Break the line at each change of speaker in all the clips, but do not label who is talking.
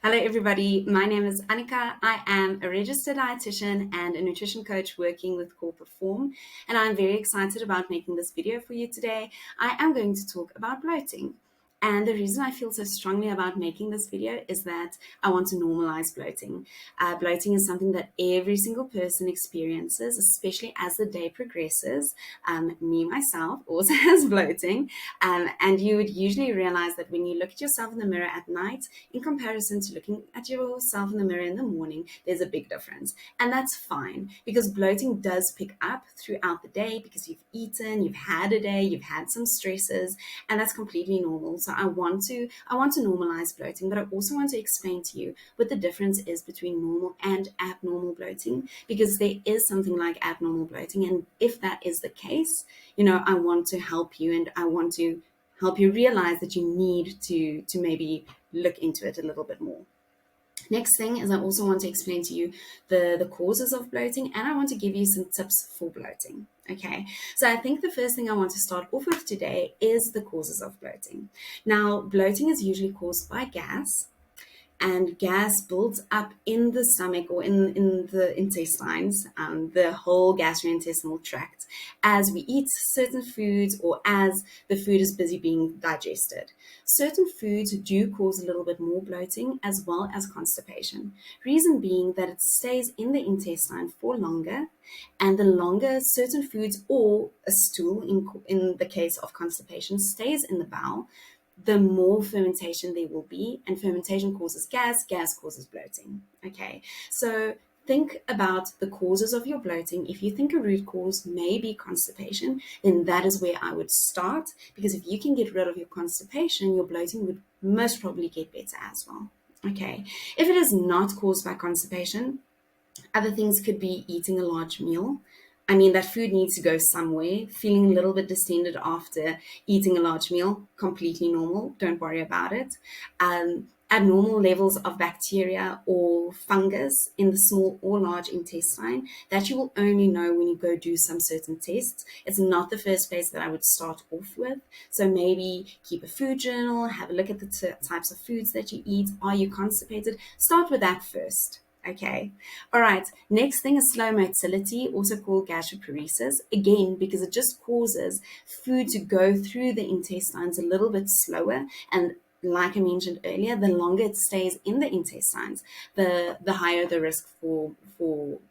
Hello, everybody. My name is Annika. I am a registered dietitian and a nutrition coach working with Corporate Form, and I'm very excited about making this video for you today. I am going to talk about bloating. And the reason I feel so strongly about making this video is that I want to normalize bloating. Bloating is something that every single person experiences, especially as the day progresses. Me, myself, also has bloating. And you would usually realize that when you look at yourself in the mirror at night, in comparison to looking at yourself in the mirror in the morning, there's a big difference. And that's fine because bloating does pick up throughout the day because you've eaten, you've had a day, you've had some stresses, and that's completely normal. So I want to normalize bloating, but I also want to explain to you what the difference is between normal and abnormal bloating, because there is something like abnormal bloating. And if that is the case, I want to help you, and I want to help you realize that you need to maybe look into it a little bit more. Next thing is I also want to explain to you the causes of bloating, and I want to give you some tips for bloating. Okay, so I think the first thing I want to start off with today is the causes of bloating. Now, bloating is usually caused by gas, and gas builds up in the stomach or in the intestines, the whole gastrointestinal tract, as we eat certain foods or as the food is busy being digested. Certain foods do cause a little bit more bloating as well as constipation. Reason being that it stays in the intestine for longer, and the longer certain foods or a stool, in the case of constipation, stays in the bowel, the more fermentation there will be, and fermentation causes gas causes bloating. Okay, so think about the causes of your bloating. If you think a root cause may be constipation, then that is where I would start, because if you can get rid of your constipation, your bloating would most probably get better as well. Okay, if it is not caused by constipation, other things could be eating a large meal. I mean, that food needs to go somewhere. Feeling a little bit distended after eating a large meal, completely normal. Don't worry about it. Abnormal levels of bacteria or fungus in the small or large intestine, that you will only know when you go do some certain tests. It's not the first place that I would start off with. So maybe keep a food journal, have a look at the types of foods that you eat. Are you constipated? Start with that first. Okay. All right. Next thing is slow motility, also called gastroparesis. Again, because it just causes food to go through the intestines a little bit slower. And like I mentioned earlier, the longer it stays in the intestines, the higher the risk for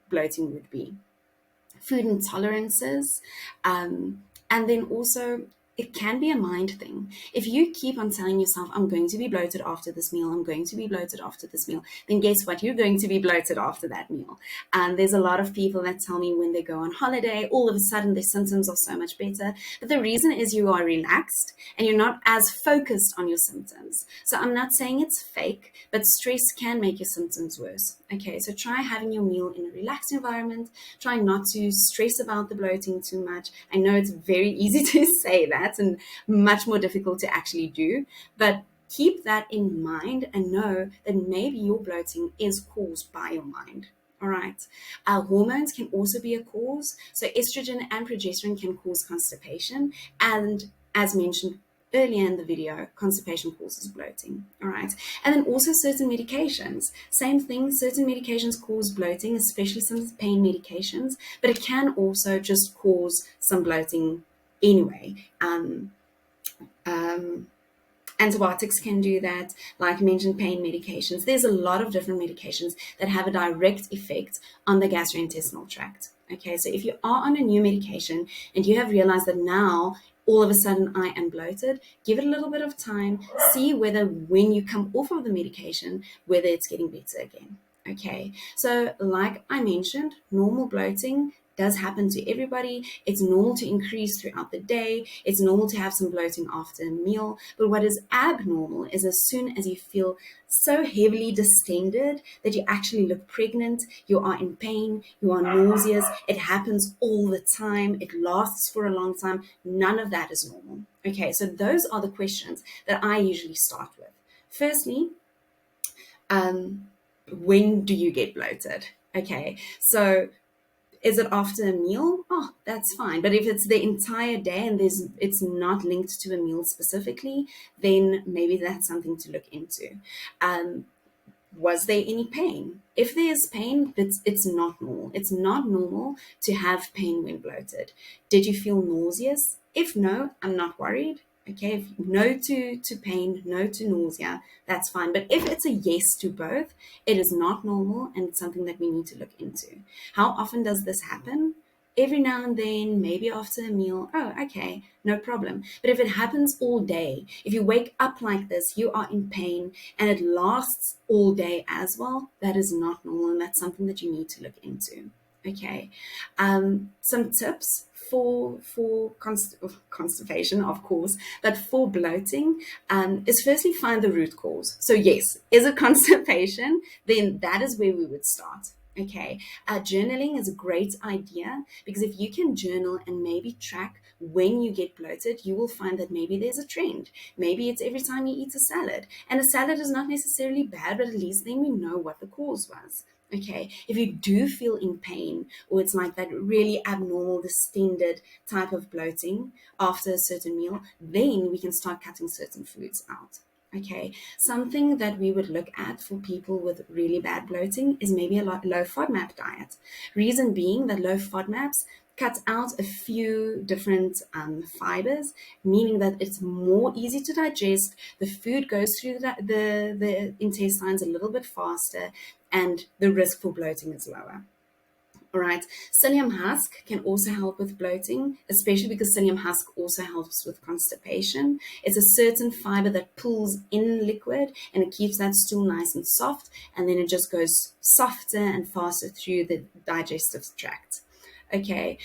bloating would be. Food intolerances, and then also it can be a mind thing. If you keep on telling yourself, I'm going to be bloated after this meal, I'm going to be bloated after this meal, then guess what? You're going to be bloated after that meal. And there's a lot of people that tell me when they go on holiday, all of a sudden their symptoms are so much better. But the reason is you are relaxed and you're not as focused on your symptoms. So I'm not saying it's fake, but stress can make your symptoms worse. Okay, so try having your meal in a relaxed environment. Try not to stress about the bloating too much. I know it's very easy to say that and much more difficult to actually do, but keep that in mind and know that maybe your bloating is caused by your mind. All right. Hormones can also be a cause. So estrogen and progesterone can cause constipation, and as mentioned earlier in the video, constipation causes bloating. All right. And then also certain medications. Same thing, certain medications cause bloating, especially some pain medications, but it can also just cause some bloating anyway. Antibiotics can do that, like I mentioned, pain medications. There's a lot of different medications that have a direct effect on the gastrointestinal tract. Okay, so if you are on a new medication and you have realized that now all of a sudden I am bloated, give it a little bit of time, see whether when you come off of the medication, whether it's getting better again. Okay, so like I mentioned, normal bloating does happen to everybody. It's normal to increase throughout the day. It's normal to have some bloating after a meal. But what is abnormal is as soon as you feel so heavily distended that you actually look pregnant, you are in pain, you are nauseous, it happens all the time, it lasts for a long time, none of that is normal. Okay, so those are the questions that I usually start with. Firstly, when do you get bloated? Okay, so is it after a meal? Oh, that's fine. But if it's the entire day and it's not linked to a meal specifically, then maybe that's something to look into. Was there any pain? If there's pain, it's not normal. It's not normal to have pain when bloated. Did you feel nauseous? If no, I'm not worried. Okay, if no to pain, no to nausea, that's fine. But if it's a yes to both, it is not normal and it's something that we need to look into. How often does this happen? Every now and then, maybe after a meal. Oh, okay, no problem. But if it happens all day, if you wake up like this, you are in pain, and it lasts all day as well, that is not normal, and that's something that you need to look into. Okay, some tips for constipation, of course, but for bloating is firstly find the root cause. So yes, is it constipation? Then that is where we would start. Okay, journaling is a great idea because if you can journal and maybe track when you get bloated, you will find that maybe there's a trend. Maybe it's every time you eat a salad, and a salad is not necessarily bad, but at least then we know what the cause was. Okay, if you do feel in pain or it's like that really abnormal, distended type of bloating after a certain meal, then we can start cutting certain foods out. Okay, something that we would look at for people with really bad bloating is maybe a low FODMAP diet. Reason being that low FODMAPs cut out a few different fibers, meaning that it's more easy to digest. The food goes through the intestines a little bit faster, and the risk for bloating is lower. All right, psyllium husk can also help with bloating, especially because psyllium husk also helps with constipation. It's a certain fiber that pulls in liquid and it keeps that stool nice and soft, and then it just goes softer and faster through the digestive tract. Okay,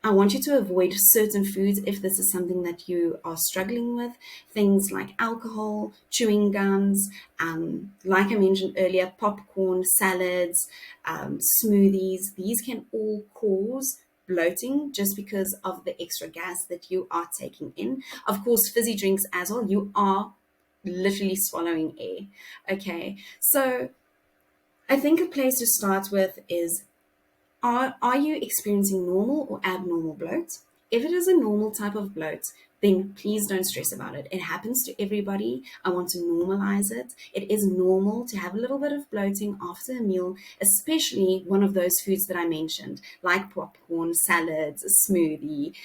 I want you to avoid certain foods if this is something that you are struggling with. Things like alcohol, chewing gums, like I mentioned earlier, popcorn, salads, smoothies. These can all cause bloating just because of the extra gas that you are taking in. Of course, fizzy drinks as well. You are literally swallowing air. Okay, so I think a place to start with is, are you experiencing normal or abnormal bloat? If it is a normal type of bloat, then please don't stress about it. It happens to everybody. I want to normalize it. It is normal to have a little bit of bloating after a meal, especially one of those foods that I mentioned, like popcorn, salads, a smoothie,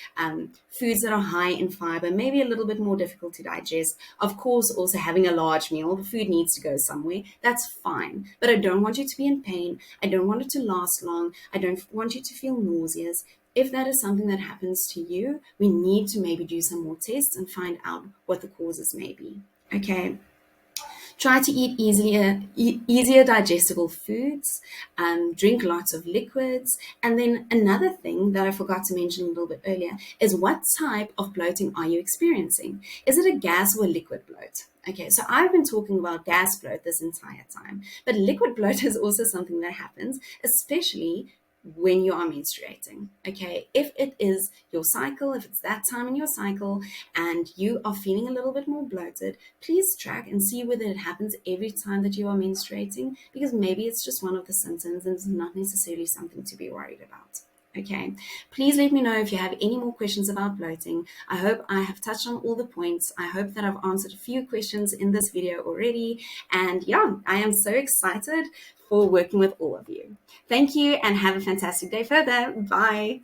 foods that are high in fiber, maybe a little bit more difficult to digest. Of course, also having a large meal, the food needs to go somewhere. That's fine. But I don't want you to be in pain. I don't want it to last long. I don't want you to feel nauseous. If that is something that happens to you, we need to maybe do some more tests and find out what the causes may be. Okay. Try to eat easier digestible foods, drink lots of liquids. And then another thing that I forgot to mention a little bit earlier is, what type of bloating are you experiencing? Is it a gas or a liquid bloat? Okay, so I've been talking about gas bloat this entire time, but liquid bloat is also something that happens, especially when you are menstruating. Okay, if it is your cycle, if it's that time in your cycle and you are feeling a little bit more bloated, please track and see whether it happens every time that you are menstruating, because maybe it's just one of the symptoms and it's not necessarily something to be worried about. Okay, please let me know if you have any more questions about bloating. I hope I have touched on all the points. I hope that I've answered a few questions in this video already. And yeah, I am so excited for working with all of you. Thank you and have a fantastic day further. Bye.